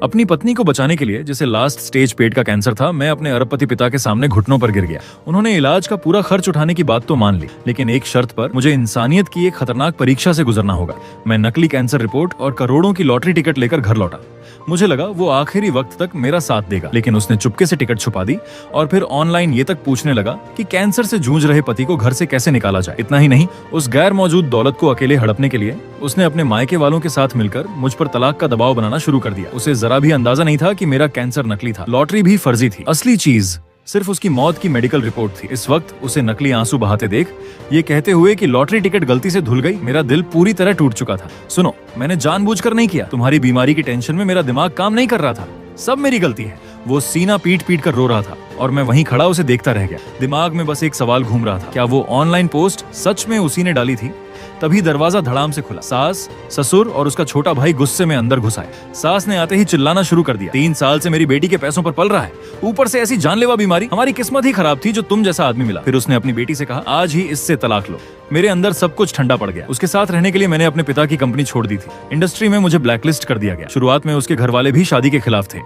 अपनी पत्नी को बचाने के लिए, जिसे लास्ट स्टेज पेट का कैंसर था, मैं अपने अरबपति पिता के सामने घुटनों पर गिर गया। उन्होंने इलाज का पूरा खर्च उठाने की बात तो मान ली, लेकिन एक शर्त पर, मुझे इंसानियत की एक खतरनाक परीक्षा से गुजरना होगा। मैं नकली कैंसर रिपोर्ट और करोड़ों की लॉटरी टिकट लेकर घर लौटा। मुझे लगा वो आखिरी वक्त तक मेरा साथ देगा, लेकिन उसने चुपके से टिकट छुपा दी और फिर ऑनलाइन ये तक पूछने लगा कि कैंसर से जूझ रहे पति को घर से कैसे निकाला जाए। इतना ही नहीं, उस गैर मौजूद दौलत को अकेले हड़पने के लिए उसने अपने मायके वालों के साथ मिलकर मुझ पर तलाक का दबाव बनाना शुरू कर दिया। उसे जरा भी अंदाजा नहीं था कि मेरा कैंसर नकली था, लॉटरी भी फर्जी थी। असली चीज सिर्फ उसकी मौत की मेडिकल रिपोर्ट थी। इस वक्त उसे नकली आंसू बहाते देख, ये कहते हुए कि लॉटरी टिकट गलती से धुल गई, मेरा दिल पूरी तरह टूट चुका था। सुनो, मैंने जानबूझकर नहीं किया। तुम्हारी बीमारी की टेंशन में मेरा दिमाग काम नहीं कर रहा था। सब मेरी गलती है। वो सीना पीट पीट कर रो रहा था और मैं वहीं खड़ा उसे देखता रह गया। दिमाग में बस एक सवाल घूम रहा था, क्या वो ऑनलाइन पोस्ट सच में उसी ने डाली थी? तभी दरवाजा धड़ाम से खुला। सास, ससुर और उसका छोटा भाई गुस्से में अंदर घुस आए। सास ने आते ही चिल्लाना शुरू कर दिया, 3 साल से मेरी बेटी के पैसों पर पल रहा है, ऊपर से ऐसी जानलेवा बीमारी, हमारी किस्मत ही खराब थी जो तुम जैसा आदमी मिला। फिर उसने अपनी बेटी से कहा, आज ही इससे तलाक लो। मेरे अंदर सब कुछ ठंडा पड़ गया। उसके साथ रहने के लिए मैंने अपने पिता की कंपनी छोड़ दी थी। इंडस्ट्री में मुझे ब्लैकलिस्ट कर दिया गया। शुरुआत में उसके घर वाले भी शादी के खिलाफ थे।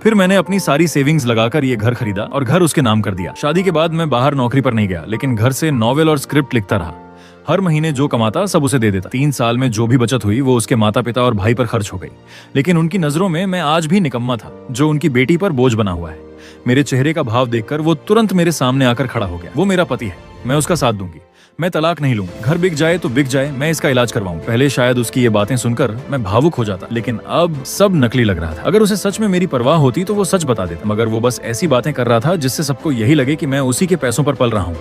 फिर मैंने अपनी सारी सेविंग्स लगाकर ये घर खरीदा और घर उसके नाम कर दिया। शादी के बाद मैं बाहर नौकरी पर नहीं गया, लेकिन घर से नॉवेल और स्क्रिप्ट लिखता रहा। हर महीने जो कमाता सब उसे दे देता। 3 साल में जो भी बचत हुई वो उसके माता पिता और भाई पर खर्च हो गई। लेकिन उनकी नजरों में मैं आज भी निकम्मा था, जो उनकी बेटी पर बोझ बना हुआ है। मेरे चेहरे का भाव देखकर वो तुरंत मेरे सामने आकर खड़ा हो गया। वो मेरा पति है, मैं उसका साथ दूंगी। मैं तलाक नहीं लूंगी। घर बिक जाए तो बिक जाए, मैं इसका इलाज करवाऊं। पहले शायद उसकी ये बातें सुनकर मैं भावुक हो जाता, लेकिन अब सब नकली लग रहा था। अगर उसे सच में मेरी परवाह होती तो वो सच बता देता, मगर वो बस ऐसी बातें कर रहा था जिससे सबको यही लगे कि मैं उसी के पैसों पर पल रहा हूँ।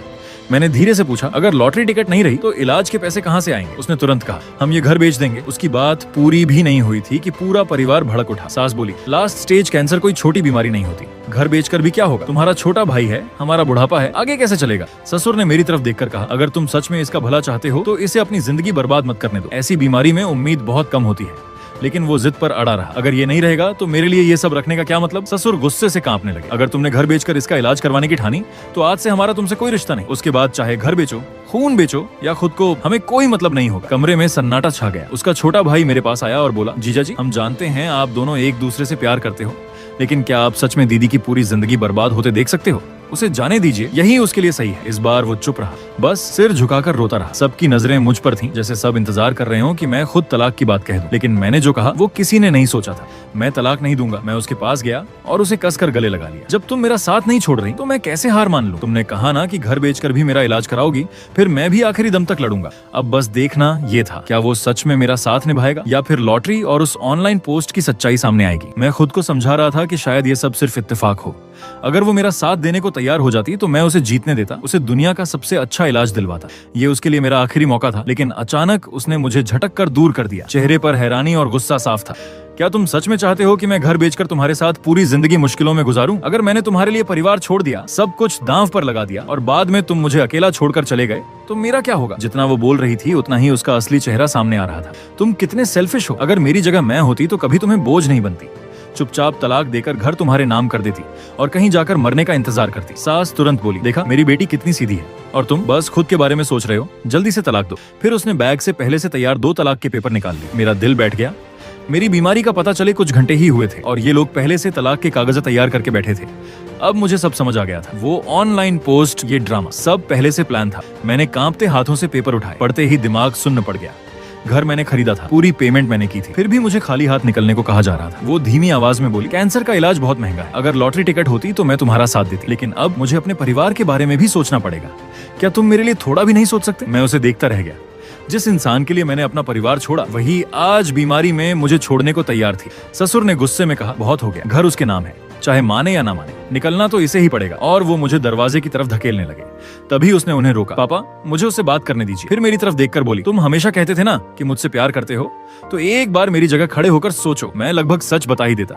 मैंने धीरे से पूछा, अगर लॉटरी टिकट नहीं रही तो इलाज के पैसे कहाँ से आएंगे? उसने तुरंत कहा, हम ये घर बेच देंगे। उसकी बात पूरी भी नहीं हुई थी कि पूरा परिवार भड़क उठा। सास बोली, लास्ट स्टेज कैंसर कोई छोटी बीमारी नहीं होती, घर बेचकर भी क्या होगा? तुम्हारा छोटा भाई है, हमारा बुढ़ापा है, आगे कैसे चलेगा? ससुर ने मेरी तरफ देखकर कहा, अगर तुम सच में इसका भला चाहते हो तो इसे अपनी जिंदगी बर्बाद मत करने दो। ऐसी बीमारी में उम्मीद बहुत कम होती है। लेकिन वो जिद पर अड़ा रहा, अगर ये नहीं रहेगा तो मेरे लिए ये सब रखने का क्या मतलब? ससुर गुस्से से कांपने लगे, अगर तुमने घर बेचकर इसका इलाज करवाने की ठानी तो आज से हमारा तुमसे कोई रिश्ता नहीं। उसके बाद चाहे घर बेचो, खून बेचो या खुद को, हमें कोई मतलब नहीं होगा। कमरे में सन्नाटा छा गया। उसका छोटा भाई मेरे पास आया और बोला, जीजा जी, हम जानते हैं आप दोनों एक दूसरे से प्यार करते हो, लेकिन क्या आप सच में दीदी की पूरी जिंदगी बर्बाद होते देख सकते हो? उसे जाने दीजिए, यही उसके लिए सही है। इस बार वो चुप रहा, बस सिर झुकाकर रोता रहा। सबकी नजरें मुझ पर थीं, जैसे सब इंतजार कर रहे हो कि मैं खुद तलाक की बात कह दूं। लेकिन मैंने जो कहा वो किसी ने नहीं सोचा था। मैं तलाक नहीं दूंगा। मैं उसके पास गया और उसे कसकर गले लगा लिया। जब तुम मेरा साथ नहीं छोड़ रही तो मैं कैसे हार मान लूं? तुमने कहा ना कि घर बेचकर भी मेरा इलाज कराओगी, फिर मैं भी आखिरी दम तक लड़ूंगा। अब बस देखना ये था, क्या वो सच में मेरा साथ निभाएगा या फिर लॉटरी और उस ऑनलाइन पोस्ट की सच्चाई सामने आएगी? मैं खुद को समझा रहा था कि शायद ये सब सिर्फ इत्तेफाक हो। अगर वो मेरा साथ देने को तैयार हो जाती तो मैं उसे जीतने देता, उसे दुनिया का सबसे अच्छा इलाज दिलवाता। ये उसके लिए मेरा आखिरी मौका था, लेकिन अचानक उसने मुझे झटक कर दूर कर दिया। चेहरे पर हैरानी और गुस्सा साफ था। क्या तुम सच में चाहते हो कि मैं घर बेचकर तुम्हारे साथ पूरी जिंदगी मुश्किलों में गुजारूं? अगर मैंने तुम्हारे लिए परिवार छोड़ दिया, सब कुछ दांव पर लगा दिया और बाद में तुम मुझे अकेला छोड़कर चले गए, तो मेरा क्या होगा? जितना वो बोल रही थी उतना ही उसका असली चेहरा सामने आ रहा था। तुम कितने सेल्फिश हो। अगर मेरी जगह मैं होती तो कभी तुम्हें बोझ नहीं बनती। चुपचाप तलाक देकर घर तुम्हारे नाम कर देती और कहीं जाकर मरने का इंतजार करती। सास तुरंत बोली, देखा मेरी बेटी कितनी सीधी है और तुम बस खुद के बारे में सोच रहे हो, जल्दी से तलाक दो। फिर उसने बैग से पहले से तैयार 2 तलाक के पेपर निकाल लिए। मेरा दिल बैठ गया। मेरी बीमारी का पता चले कुछ घंटे ही हुए थे और ये लोग पहले से तलाक के कागज तैयार करके बैठे थे। अब मुझे सब समझ आ गया था। वो ऑनलाइन पोस्ट, ये ड्रामा, सब पहले से प्लान था। मैंने कांपते हाथों से पेपर उठाए। पढ़ते ही दिमाग सुन्न पड़ गया। घर मैंने खरीदा था, पूरी पेमेंट मैंने की थी, फिर भी मुझे खाली हाथ निकलने को कहा जा रहा था। वो धीमी आवाज में बोली, कैंसर का इलाज बहुत महंगा है। अगर लॉटरी टिकट होती तो मैं तुम्हारा साथ देती, लेकिन अब मुझे अपने परिवार के बारे में भी सोचना पड़ेगा। क्या तुम मेरे लिए थोड़ा भी नहीं सोच सकते? मैं उसे देखता रह गया। जिस इंसान के लिए मैंने अपना परिवार छोड़ा, वही आज बीमारी में मुझे छोड़ने को तैयार थी। ससुर ने गुस्से में कहा, बहुत हो गया, घर उसके नाम है, चाहे माने या ना माने, निकलना तो इसे ही पड़ेगा। और वो मुझे दरवाजे की तरफ धकेलने लगे। तभी उसने उन्हें रोका, पापा मुझे उससे बात करने दीजिए। फिर मेरी तरफ देखकर बोली, तुम हमेशा कहते थे ना कि मुझसे प्यार करते हो, तो एक बार मेरी जगह खड़े होकर सोचो। मैं लगभग सच बता ही देता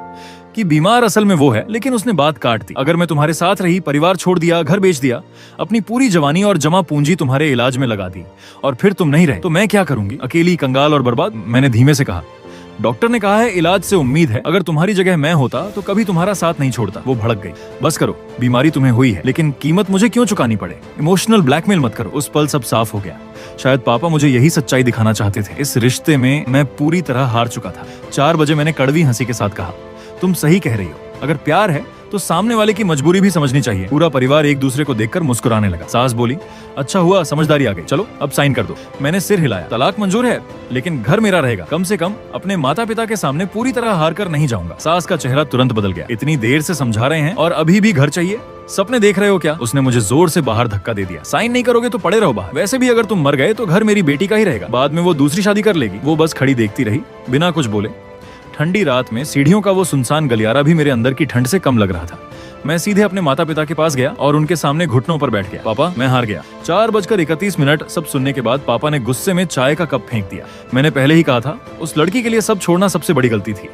कि बीमार असल में वो है, लेकिन उसने बात काट दी। अगर मैं तुम्हारे साथ रही, परिवार छोड़ दिया, घर बेच दिया, अपनी पूरी जवानी और जमा पूंजी तुम्हारे इलाज में लगा दी और फिर तुम नहीं रहे, तो मैं क्या करूंगी? अकेली, कंगाल और बर्बाद। मैंने धीमे से कहा, डॉक्टर ने कहा है इलाज से उम्मीद है। अगर तुम्हारी जगह मैं होता तो कभी तुम्हारा साथ नहीं छोड़ता। वो भड़क गई, बस करो, बीमारी तुम्हें हुई है, लेकिन कीमत मुझे क्यों चुकानी पड़े? इमोशनल ब्लैकमेल मत करो। उस पल सब साफ हो गया। शायद पापा मुझे यही सच्चाई दिखाना चाहते थे। इस रिश्ते में मैं पूरी तरह हार चुका था। 4 बजे मैंने कड़वी हंसी के साथ कहा, तुम सही कह रही हो, अगर प्यार है तो सामने वाले की मजबूरी भी समझनी चाहिए। पूरा परिवार एक दूसरे को देखकर मुस्कुराने लगा। सास बोली, अच्छा हुआ समझदारी आ गई, चलो अब साइन कर दो। मैंने सिर हिलाया। तलाक मंजूर है, लेकिन घर मेरा रहेगा। कम से कम अपने माता पिता के सामने पूरी तरह हार कर नहीं जाऊंगा। सास का चेहरा तुरंत बदल गया। इतनी देर से समझा रहे हैं और अभी भी घर चाहिए? सपने देख रहे हो क्या? उसने मुझे जोर से बाहर धक्का दे दिया। साइन नहीं करोगे तो पड़े रहो बाहर। वैसे भी अगर तुम मर गए तो घर मेरी बेटी का ही रहेगा। बाद में वो दूसरी शादी कर लेगी। वो बस खड़ी देखती रही, बिना कुछ बोले। ठंडी रात में सीढ़ियों का वो सुनसान गलियारा भी मेरे अंदर की ठंड से कम लग रहा था। मैं सीधे अपने माता पिता के पास गया और उनके सामने घुटनों पर बैठ गया। पापा, मैं हार गया। 4:31 सब सुनने के बाद पापा ने गुस्से में चाय का कप फेंक दिया। मैंने पहले ही कहा था, उस लड़की के लिए सब छोड़ना सबसे बड़ी गलती थी।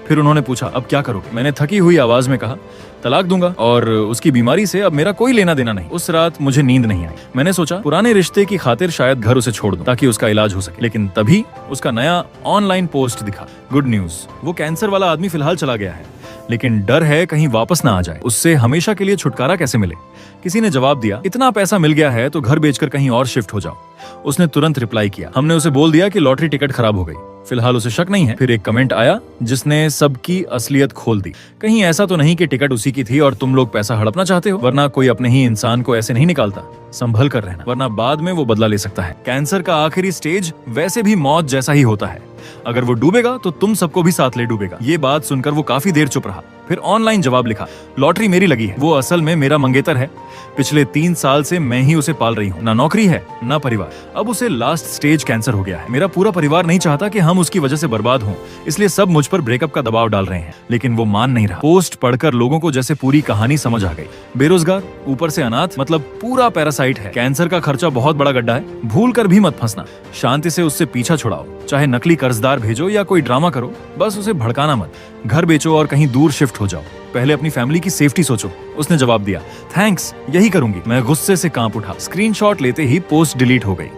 फिर उन्होंने पूछा, अब क्या करोगे? मैंने थकी हुई आवाज में कहा, तलाक दूंगा, और उसकी बीमारी से अब मेरा कोई लेना देना नहीं। उस रात मुझे नींद नहीं आई। मैंने सोचा पुराने रिश्ते की खातिर शायद घर उसे छोड़ दूं ताकि उसका इलाज हो सके। लेकिन तभी उसका नया ऑनलाइन पोस्ट दिखा। गुड न्यूज, वो कैंसर वाला आदमी फिलहाल चला गया है, लेकिन डर है कहीं वापस ना आ जाए। उससे हमेशा के लिए छुटकारा कैसे मिले? किसी ने जवाब दिया, इतना पैसा मिल गया है तो घर बेचकर कहीं और शिफ्ट हो जाओ। उसने तुरंत रिप्लाई किया। हमने उसे बोल दिया कि लॉटरी टिकट खराब हो गई, फिलहाल उसे शक नहीं है। फिर एक कमेंट आया जिसने सबकी असलियत खोल दी। कहीं ऐसा तो नहीं कि टिकट उसी की थी और तुम लोग पैसा हड़पना चाहते हो? वरना कोई अपने ही इंसान को ऐसे नहीं निकालता। संभल कर रहना, वरना बाद में वो बदला ले सकता है। कैंसर का आखिरी स्टेज वैसे भी मौत जैसा ही होता है। अगर वो डूबेगा तो तुम सबको भी साथ ले डूबेगा। ये बात सुनकर वो काफी देर चुप रहा। फिर ऑनलाइन जवाब लिखा, लॉटरी मेरी लगी है। वो असल में मेरा मंगेतर है। पिछले 3 साल से मैं ही उसे पाल रही हूँ। ना नौकरी है ना परिवार। अब उसे लास्ट स्टेज कैंसर हो गया है। मेरा पूरा परिवार नहीं चाहता कि हम उसकी वजह से बर्बाद हों, इसलिए सब मुझ पर ब्रेकअप का दबाव डाल रहे हैं, लेकिन वो मान नहीं रहा। पोस्ट पढ़कर लोगों को जैसे पूरी कहानी समझ आ गई। बेरोजगार, ऊपर से अनाथ, मतलब पूरा पैरासाइट है। कैंसर का खर्चा बहुत बड़ा गड्ढा है, भूल कर भी मत फंसना। शांति से उससे पीछा छुड़ाओ, चाहे नकली कर्जदार भेजो या कोई ड्रामा करो, बस उसे भड़काना मत। घर बेचो और कहीं दूर शिफ्ट हो जाओ। पहले अपनी फैमिली की सेफ्टी सोचो। उसने जवाब दिया, थैंक्स, यही करूंगी। मैं गुस्से से कांप उठा। स्क्रीनशॉट लेते ही पोस्ट डिलीट हो गई।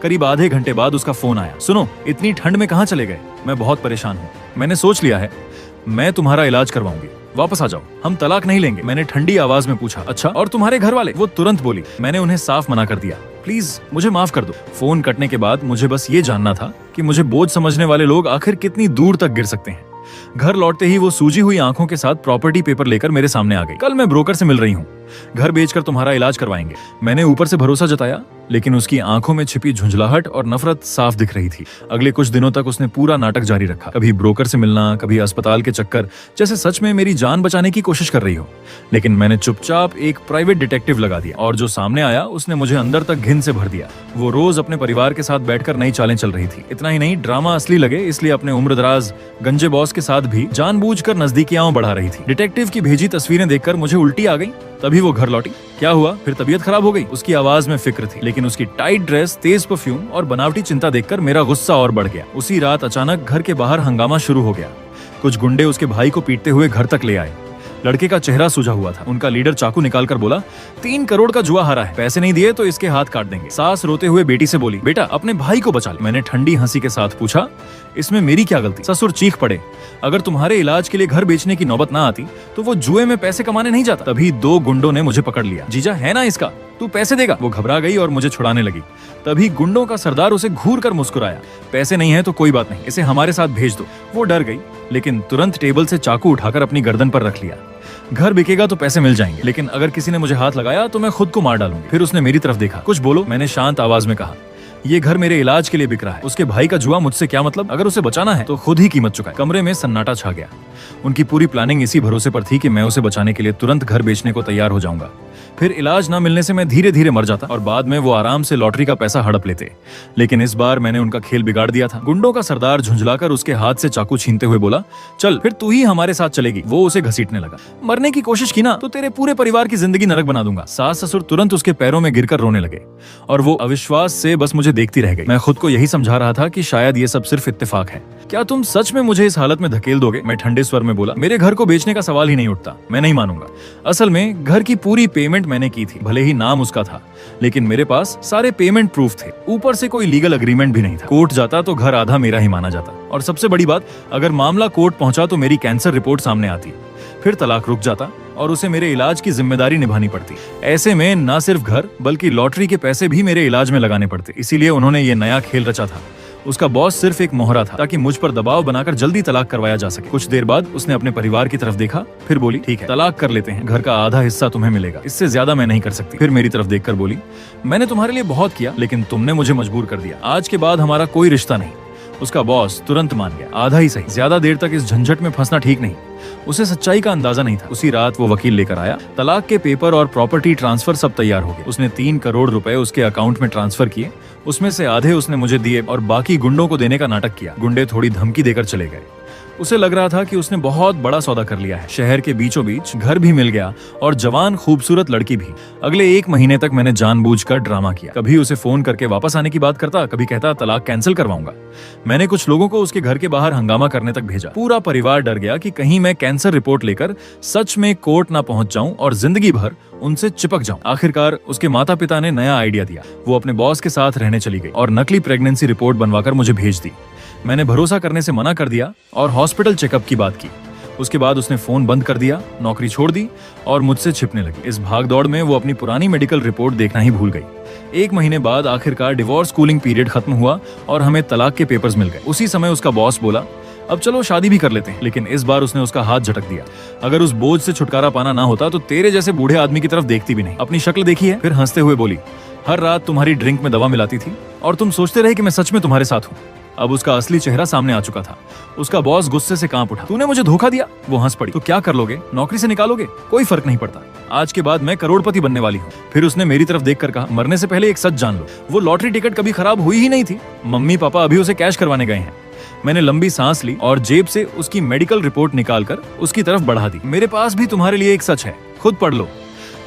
करीब आधे घंटे बाद उसका फोन आया। सुनो, इतनी ठंड में कहाँ चले गए? मैं बहुत परेशान हूँ। मैंने सोच लिया है, मैं तुम्हारा इलाज करवाऊंगी, वापस आ जाओ, हम तलाक नहीं लेंगे। मैंने ठंडी आवाज में पूछा, अच्छा और तुम्हारे घर वाले? वो तुरंत बोली। मैंने उन्हें साफ मना कर दिया, प्लीज मुझे माफ कर दो। फोन कटने के बाद मुझे बस ये जानना था कि मुझे बोझ समझने वाले लोग आखिर कितनी दूर तक गिर सकते हैं। घर लौटते ही वो सूजी हुई आंखों के साथ प्रॉपर्टी पेपर लेकर मेरे सामने आ गई। कल मैं ब्रोकर से मिल रही हूँ, घर बेचकर तुम्हारा इलाज करवाएंगे। मैंने ऊपर से भरोसा जताया, लेकिन उसकी आंखों में छिपी झुंझलाहट और नफरत साफ दिख रही थी। अगले कुछ दिनों तक उसने पूरा नाटक जारी रखा। कभी ब्रोकर से मिलना, कभी अस्पताल के चक्कर, जैसे सच में मेरी जान बचाने की कोशिश कर रही हो। लेकिन मैंने चुपचाप एक प्राइवेट डिटेक्टिव लगा दिया, और जो सामने आया उसने मुझे अंदर तक घिन से भर दिया। वो रोज अपने परिवार के साथ बैठकर नई चालें चल रही थी। इतना ही नहीं, ड्रामा असली लगे इसलिए अपने उम्रदराज गंजे बॉस के साथ भी जानबूझकर नजदीकियां बढ़ा रही थी। डिटेक्टिव की भेजी तस्वीरें देखकर मुझे उल्टी आ गई। तभी वो घर लौटी। क्या हुआ? फिर तबीयत खराब हो गई? उसकी आवाज में फिक्र थी, लेकिन उसकी टाइट ड्रेस, तेज परफ्यूम और बनावटी चिंता देखकर मेरा गुस्सा और बढ़ गया। उसी रात अचानक घर के बाहर हंगामा शुरू हो गया। कुछ गुंडे उसके भाई को पीटते हुए घर तक ले आए। लड़के का चेहरा सूजा हुआ था। उनका लीडर चाकू निकालकर बोला, 3 करोड़ का जुआ हारा है, पैसे नहीं दिए तो इसके हाथ काट देंगे। सास रोते हुए बेटी से बोली, बेटा अपने भाई को बचा ले। मैंने ठंडी हंसी के साथ पूछा, इसमें मेरी क्या गलती? ससुर चीख पड़े, अगर तुम्हारे इलाज के लिए घर बेचने की नौबत ना आती तो वो जुए में पैसे कमाने नहीं जाता। तभी 2 गुंडों ने मुझे पकड़ लिया। जीजा है ना इसका, तू पैसे देगा? वो घबरा गई और मुझे छुड़ाने लगी। तभी गुंडों का सरदार उसे घूर कर मुस्कुराया, पैसे नहीं है तो कोई बात नहीं, इसे हमारे साथ भेज दो। वो डर गई, लेकिन तुरंत टेबल से चाकू उठाकर अपनी गर्दन पर रख लिया। घर बिकेगा तो पैसे मिल जाएंगे, लेकिन अगर किसी ने मुझे हाथ लगाया तो मैं खुद को मार डालूंगी। फिर उसने मेरी तरफ देखा। कुछ बोलो, मैंने शांत आवाज में कहा। ये घर मेरे इलाज के लिए बिक रहा है, उसके भाई का जुआ मुझसे क्या मतलब? अगर उसे बचाना है तो खुद ही कीमत चुकाए। कमरे में सन्नाटा छा गया। उनकी पूरी प्लानिंग इसी भरोसे पर थी कि मैं उसे बचाने के लिए तुरंत घर बेचने को तैयार हो जाऊंगा। फिर इलाज ना मिलने से मैं धीरे धीरे मर जाता और बाद में वो आराम से लॉटरी का पैसा हड़प लेते। लेकिन इस बार मैंने उनका खेल बिगाड़ दिया था। गुंडों का सरदार झुंझलाकर उसके हाथ से चाकू छीनते हुए बोला, चल फिर तू ही हमारे साथ चलेगी। वो उसे घसीटने लगा। मरने की कोशिश की ना तो तेरे पूरे परिवार की जिंदगी नरक बना दूंगा। सास ससुर तुरंत उसके पैरों में गिरकर रोने लगे और वो अविश्वास से बस मुझे देखती रह गई। मैं खुद को यही समझा रहा था कि शायद ये सब सिर्फ इत्तेफाक है। क्या तुम सच में मुझे इस हालत में धकेल दोगे? मैं ठंडे स्वर में बोला, मेरे घर को बेचने का सवाल ही नहीं उठता, मैं नहीं मानूंगा। असल में घर की पूरी पेमेंट मैंने की थी, भले ही नाम उसका था, लेकिन मेरे पास सारे पेमेंट प्रूफ थे। ऊपर से कोई लीगल एग्रीमेंट भी नहीं था। कोर्ट जाता तो घर आधा मेरा ही माना जाता, और सबसे बड़ी बात, अगर मामला कोर्ट पहुंचा तो मेरी कैंसर रिपोर्ट सामने आती। फिर तलाक रुक जाता और उसे मेरे इलाज की जिम्मेदारी निभानी पड़ती। ऐसे में न सिर्फ घर बल्कि लॉटरी के पैसे भी मेरे इलाज में लगाने पड़ते। इसीलिए उन्होंने ये नया खेल रचा था। उसका बॉस सिर्फ एक मोहरा था ताकि मुझ पर दबाव बनाकर जल्दी तलाक करवाया जा सके। कुछ देर बाद उसने अपने परिवार की तरफ देखा, फिर बोली ठीक है तलाक कर लेते हैं, घर का आधा हिस्सा तुम्हें मिलेगा, इससे ज्यादा मैं नहीं कर सकती। फिर मेरी तरफ देखकर बोली, मैंने तुम्हारे लिए बहुत किया लेकिन तुमने मुझे मजबूर कर दिया, आज के बाद हमारा कोई रिश्ता नहीं। उसका बॉस तुरंत मान गया, आधा ही सही, ज्यादा देर तक इस झंझट में फंसना ठीक नहीं। उसे सच्चाई का अंदाजा नहीं था। उसी रात वो वकील लेकर आया, तलाक के पेपर और प्रॉपर्टी ट्रांसफर सब तैयार हो गए। उसने 3 करोड़ रुपए उसके अकाउंट में ट्रांसफर किए, उसमें से आधे उसने मुझे दिए और बाकी गुंडों को देने का नाटक किया। गुंडे थोड़ी धमकी देकर चले गए। उसे लग रहा था कि उसने बहुत बड़ा सौदा कर लिया है। शहर के बीचों बीच घर भी मिल गया और जवान खूबसूरत लड़की भी। अगले 1 महीने तक मैंने जानबूझकर ड्रामा किया। कभी उसे फोन करके वापस आने की बात करता, कभी कहता तलाक कैंसिल करवाऊंगा। मैंने कुछ लोगों को उसके घर के बाहर हंगामा करने तक भेजा। पूरा परिवार डर गया कि कहीं मैं कैंसर रिपोर्ट लेकर सच में कोर्ट ना पहुंच जाऊं और जिंदगी भर उनसे चिपक जाऊं। आखिरकार उसके माता पिता ने नया आइडिया दिया। वो अपने बॉस के साथ रहने चली गई और नकली प्रेगनेंसी रिपोर्ट बनवाकर मुझे भेज दी। मैंने भरोसा करने से मना कर दिया और हॉस्पिटल चेकअप की बात की। उसके बाद उसने फोन बंद कर दिया, नौकरी छोड़ दी और मुझसे छिपने लगी। इस भागदौड़ में वो अपनी पुरानी मेडिकल रिपोर्ट देखना ही भूल गई। 1 महीने बाद आखिरकार डिवोर्स कूलिंग पीरियड खत्म हुआ और हमें तलाक के पेपर्स मिल गए। उसी समय उसका बॉस बोला, अब चलो शादी भी कर लेते हैं। लेकिन इस बार उसने उसका हाथ झटक दिया। अगर उस बोझ से छुटकारा पाना ना होता तो तेरे जैसे बूढ़े आदमी की तरफ देखती भी नहीं। अपनी शक्ल देखी है? फिर हंसते हुए बोली, हर रात तुम्हारी ड्रिंक में दवा मिलाती थी और तुम सोचते रहे कि मैं सच में तुम्हारे साथ हूँ। अब उसका असली चेहरा सामने आ चुका था। उसका बॉस गुस्से से कांप उठा। तूने मुझे धोखा दिया। वो हंस पड़ी। तो क्या कर लोगे? नौकरी से निकालोगे? कोई फर्क नहीं पड़ता, आज के बाद मैं करोड़पति बनने वाली हूँ। फिर उसने मेरी तरफ देखकर कहा, मरने से पहले एक सच जान लो, वो लॉटरी टिकट कभी खराब हुई ही नहीं थी। मम्मी पापा अभी उसे कैश करवाने गए हैं। मैंने लंबी सांस ली और जेब से उसकी मेडिकल रिपोर्ट निकालकर उसकी तरफ बढ़ा दी। मेरे पास भी तुम्हारे लिए एक सच है, खुद पढ़ लो।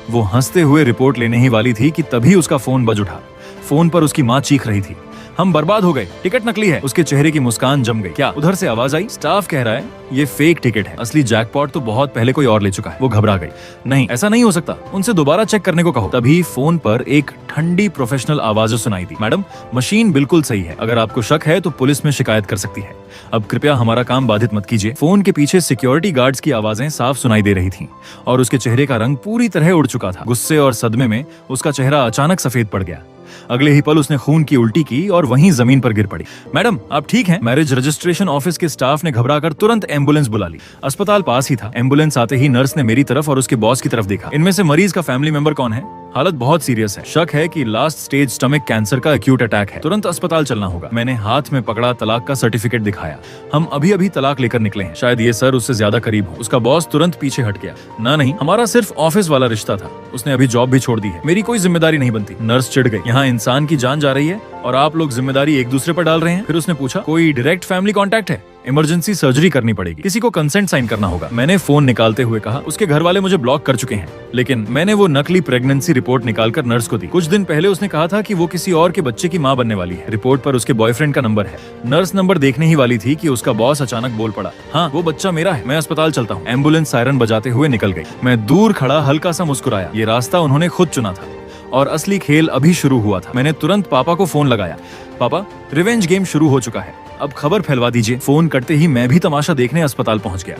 वो हंसते हुए रिपोर्ट लेने ही वाली थी कि तभी उसका फोन बज उठा। फोन पर उसकी माँ चीख रही थी, हम बर्बाद हो गए, टिकट नकली है। उसके चेहरे की मुस्कान जम गई। क्या? उधर से आवाज आई, स्टाफ कह रहा है ये फेक टिकट है, असली जैकपॉट तो बहुत पहले कोई और ले चुका है। वो घबरा गई। नहीं, ऐसा नहीं हो सकता, उनसे दोबारा चेक करने को कहो। तभी फोन पर एक ठंडी प्रोफेशनल आवाज सुनाई दी, मैडम मशीन बिल्कुल सही है, अगर आपको शक है तो पुलिस में शिकायत कर सकती है, अब कृपया हमारा काम बाधित मत कीजिए। फोन के पीछे सिक्योरिटी गार्ड्स की आवाजें साफ सुनाई दे रही थीं और उसके चेहरे का रंग पूरी तरह उड़ चुका था। गुस्से और सदमे में उसका चेहरा अचानक सफेद पड़ गया। अगले ही पल उसने खून की उल्टी की और वहीं जमीन पर गिर पड़ी। मैडम आप ठीक हैं? मैरिज रजिस्ट्रेशन ऑफिस के स्टाफ ने घबराकर तुरंत एम्बुलेंस बुला ली। अस्पताल पास ही था। एम्बुलेंस आते ही नर्स ने मेरी तरफ और उसके बॉस की तरफ देखा। इनमें से मरीज का फैमिली मेंबर कौन है? हालत बहुत सीरियस है, शक है कि लास्ट स्टेज स्टमक कैंसर का एक्यूट अटैक है, तुरंत अस्पताल चलना होगा। मैंने हाथ में पकड़ा तलाक का सर्टिफिकेट दिखाया। हम अभी अभी तलाक लेकर निकले हैं, शायद ये सर उससे ज्यादा करीब हो। उसका बॉस तुरंत पीछे हट गया। ना नहीं, हमारा सिर्फ ऑफिस वाला रिश्ता था, उसने अभी जॉब भी छोड़ दी है, मेरी कोई जिम्मेदारी नहीं बनती। नर्स चिढ़ गई, यहाँ इंसान की जान जा रही है और आप लोग जिम्मेदारी एक दूसरे पर डाल रहे हैं। फिर उसने पूछा, कोई डायरेक्ट फैमिली कॉन्टैक्ट है? इमरजेंसी सर्जरी करनी पड़ेगी, किसी को कंसेंट साइन करना होगा। मैंने फोन निकालते हुए कहा, उसके घर वाले मुझे ब्लॉक कर चुके हैं। लेकिन मैंने वो नकली प्रेगनेंसी रिपोर्ट निकालकर नर्स को दी। कुछ दिन पहले उसने कहा था कि वो किसी और के बच्चे की मां बनने वाली है। रिपोर्ट पर उसके बॉयफ्रेंड का नंबर है। नर्स नंबर देखने ही वाली थी कि उसका बॉस अचानक बोल पड़ा, हाँ वो बच्चा मेरा है, मैं अस्पताल चलता हूँ। एम्बुलेंस सायरन बजाते हुए निकल गई। मैं दूर खड़ा हल्का सा मुस्कुराया। ये रास्ता उन्होंने खुद चुना था और असली खेल अभी शुरू हुआ था। मैंने तुरंत पापा को फोन लगाया, पापा रिवेंज गेम शुरू हो चुका है, अब खबर फैलवा दीजिए। फोन करते ही मैं भी तमाशा देखने अस्पताल पहुंच गया।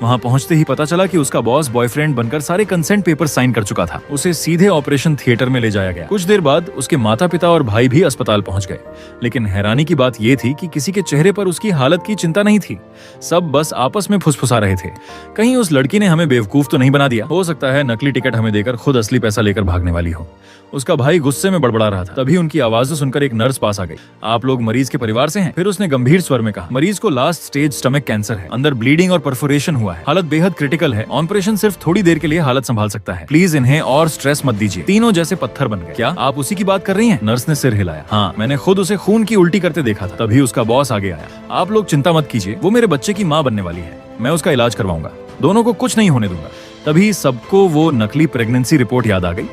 वहां पहुंचते ही पता चला कि उसका बॉस बॉयफ्रेंड बनकर सारे कंसेंट पेपर साइन कर चुका था। उसे सीधे ऑपरेशन थिएटर में ले जाया गया। कुछ देर बाद उसके माता पिता और भाई भी अस्पताल पहुंच गए। लेकिन हैरानी की बात यह थी कि किसी के चेहरे पर उसकी हालत की चिंता नहीं थी। सब बस आपस में फुसफुसा रहे थे, कहीं उस लड़की ने हमें बेवकूफ तो नहीं बना दिया। हो सकता है नकली टिकट हमें देकर खुद असली पैसा लेकर भागने वाली हो। उसका भाई गुस्से में बड़बड़ा रहा था। तभी उनकी आवाज सुनकर एक नर्स पास आ गई। आप लोग मरीज के परिवार से हैं? फिर उसने गंभीर स्वर में कहा, मरीज को लास्ट स्टेज स्टमक कैंसर है, अंदर ब्लीडिंग और परफोरेशन हुआ है, हालत बेहद क्रिटिकल है, ऑपरेशन सिर्फ थोड़ी देर के लिए हालत संभाल सकता है, प्लीज इन्हें और स्ट्रेस मत दीजिए। तीनों जैसे पत्थर बन गए। क्या आप उसी की बात कर रही हैं? नर्स ने सिर हिलाया। हाँ, मैंने खुद उसे खून की उल्टी करते देखा था। तभी उसका बॉस आगे आया। आप लोग चिंता मत कीजिए, वो मेरे बच्चे की माँ बनने वाली है, मैं उसका इलाज करवाऊंगा, दोनों को कुछ नहीं होने दूंगा। तभी सबको वो नकली प्रेगनेंसी रिपोर्ट याद आ गई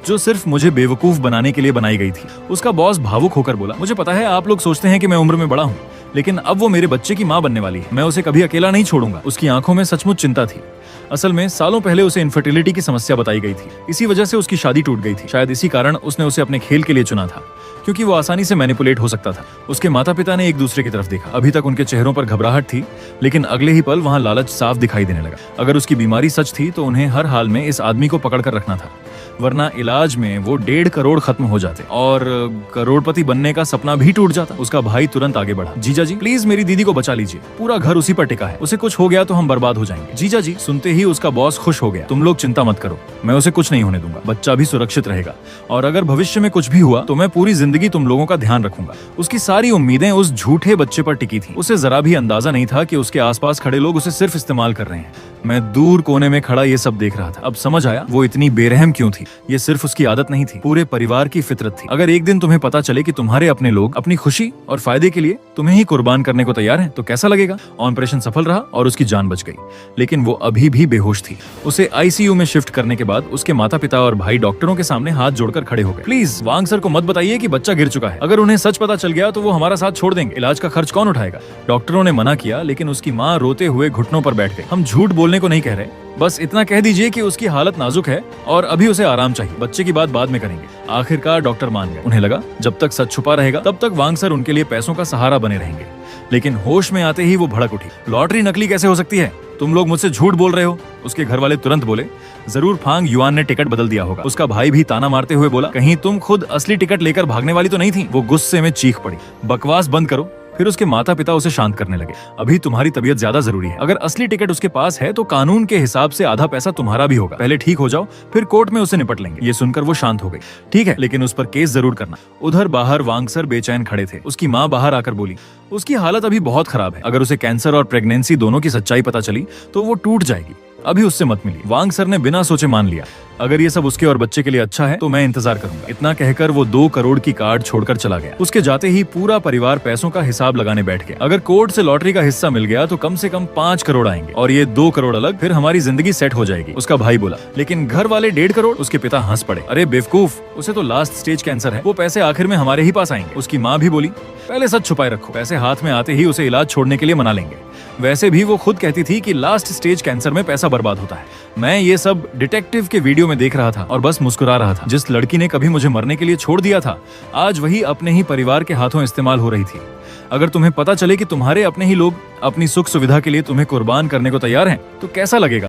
जो सिर्फ मुझे बेवकूफ बनाने के लिए बनाई गई थी। उसका बॉस भावुक होकर बोला, मुझे पता है आप लोग सोचते हैं कि मैं उम्र में बड़ा हूँ, लेकिन अब वो मेरे बच्चे की माँ बनने वाली है, मैं उसे कभी अकेला नहीं छोड़ूंगा। उसकी आंखों में सचमुच चिंता थी। असल में सालों पहले उसे इनफर्टिलिटी की समस्या बताई गई थी, इसी वजह से उसकी शादी टूट गई थी। शायद इसी कारण उसने उसे अपने खेल के लिए चुना था, क्योंकि वो आसानी से मैनिपुलेट हो सकता था। उसके माता पिता ने एक दूसरे की तरफ देखा। अभी तक उनके चेहरों पर घबराहट थी, लेकिन अगले ही पल वहाँ लालच साफ दिखाई देने लगा। अगर उसकी बीमारी सच थी तो उन्हें हर हाल में इस आदमी को पकड़ कर रखना था। वरना इलाज में वो 1.5 करोड़ खत्म हो जाते और करोड़पति बनने का सपना भी टूट जाता। उसका भाई तुरंत आगे बढ़ा, जीजा जी प्लीज मेरी दीदी को बचा लीजिए, पूरा घर उसी पर टिका है, उसे कुछ हो गया तो हम बर्बाद हो जाएंगे। जीजा जी सुनते ही उसका बॉस खुश हो गया, तुम लोग चिंता मत करो, मैं उसे कुछ नहीं होने दूंगा, बच्चा भी सुरक्षित रहेगा और अगर भविष्य में कुछ भी हुआ तो मैं पूरी जिंदगी तुम लोगों का ध्यान रखूंगा। उसकी सारी उम्मीदें उस झूठे बच्चे पर टिकी थी। उसे जरा भी अंदाजा नहीं था कि उसके आसपास खड़े लोग उसे सिर्फ इस्तेमाल कर रहे हैं। मैं दूर कोने में खड़ा ये सब देख रहा था। अब समझ आया वो इतनी बेरहम क्यों थी। ये सिर्फ उसकी आदत नहीं थी, पूरे परिवार की फितरत थी। अगर एक दिन तुम्हें पता चले कि तुम्हारे अपने लोग अपनी खुशी और फायदे के लिए तुम्हें ही कुर्बान करने को तैयार हैं, तो कैसा लगेगा। ऑपरेशन सफल रहा और उसकी जान बच गई, लेकिन वो अभी भी बेहोश थी। उसे आईसीयू में शिफ्ट करने के बाद उसके माता पिता और भाई डॉक्टरों के सामने हाथ जोड़कर खड़े हो गए। प्लीज वांग सर को मत बताइए कि बच्चा गिर चुका है, अगर उन्हें सच पता चल गया तो वो हमारा साथ छोड़ देंगे, इलाज का खर्च कौन उठाएगा। डॉक्टरों ने मना किया, लेकिन उसकी माँ रोते हुए घुटनों पर बैठ गई। हम झूठ बोलने को नहीं कह रहे, बस इतना कह दीजिए कि उसकी हालत नाजुक है और अभी उसे आराम चाहिए, बच्चे की बात बाद में करेंगे। आखिरकार डॉक्टर मान गए। उन्हें लगा जब तक सच छुपा रहेगा तब तक वांग सर उनके लिए पैसों का सहारा बने रहेंगे, लेकिन होश में आते ही वो भड़क उठी। लॉटरी नकली कैसे हो सकती है, तुम लोग मुझसे झूठ बोल रहे हो। उसके घर वाले तुरंत बोले, जरूर फांग युआन ने टिकट बदल दिया होगा। उसका भाई भी ताना मारते हुए बोला, कहीं तुम खुद असली टिकट लेकर भागने वाली तो नहीं थी। वो गुस्से में चीख पड़ी, बकवास बंद करो। फिर उसके माता पिता उसे शांत करने लगे। अभी तुम्हारी तबीयत ज्यादा जरूरी है, अगर असली टिकट उसके पास है तो कानून के हिसाब से आधा पैसा तुम्हारा भी होगा। पहले ठीक हो जाओ, फिर कोर्ट में उसे निपट लेंगे। ये सुनकर वो शांत हो गई। ठीक है, लेकिन उस पर केस जरूर करना। उधर बाहर वांग सर बेचैन खड़े थे। उसकी माँ बाहर आकर बोली, उसकी हालत अभी बहुत खराब है, अगर उसे कैंसर और प्रेगनेंसी दोनों की सच्चाई पता चली तो वो टूट जाएगी, अभी उससे मत मिलिए। वांग सर ने बिना सोचे मान लिया, अगर ये सब उसके और बच्चे के लिए अच्छा है तो मैं इंतजार करूंगा। इतना कहकर वो 2 करोड़ की कार्ड छोड़कर चला गया। उसके जाते ही पूरा परिवार पैसों का हिसाब लगाने बैठ गया। अगर कोर्ट से लॉटरी का हिस्सा मिल गया तो कम से कम 5 करोड़ आएंगे और ये 2 करोड़ अलग, फिर हमारी जिंदगी सेट हो जाएगी। उसका भाई बोला, लेकिन घर वाले 1.5 करोड़। उसके पिता हंस पड़े, अरे बेवकूफ, उसे तो लास्ट स्टेज कैंसर है, वो पैसे आखिर में हमारे ही पास आएंगे। उसकी माँ भी बोली, पहले सच छुपाए रखो, पैसे हाथ में आते ही उसे इलाज छोड़ने के लिए मना लेंगे। वैसे भी वो खुद कहती थी कि लास्ट स्टेज कैंसर में पैसा बर्बाद होता है। मैं ये सब डिटेक्टिव के वीडियो में देख रहा था और बस मुस्कुरा रहा था। जिस लड़की ने कभी मुझे मरने के लिए छोड़ दिया था, आज वही अपने ही परिवार के हाथों इस्तेमाल हो रही थी। अगर तुम्हें पता चले कि तुम्हारे अपने ही लोग अपनी सुख सुविधा के लिए तुम्हें कुर्बान करने को तैयार हैं, तो कैसा लगेगा।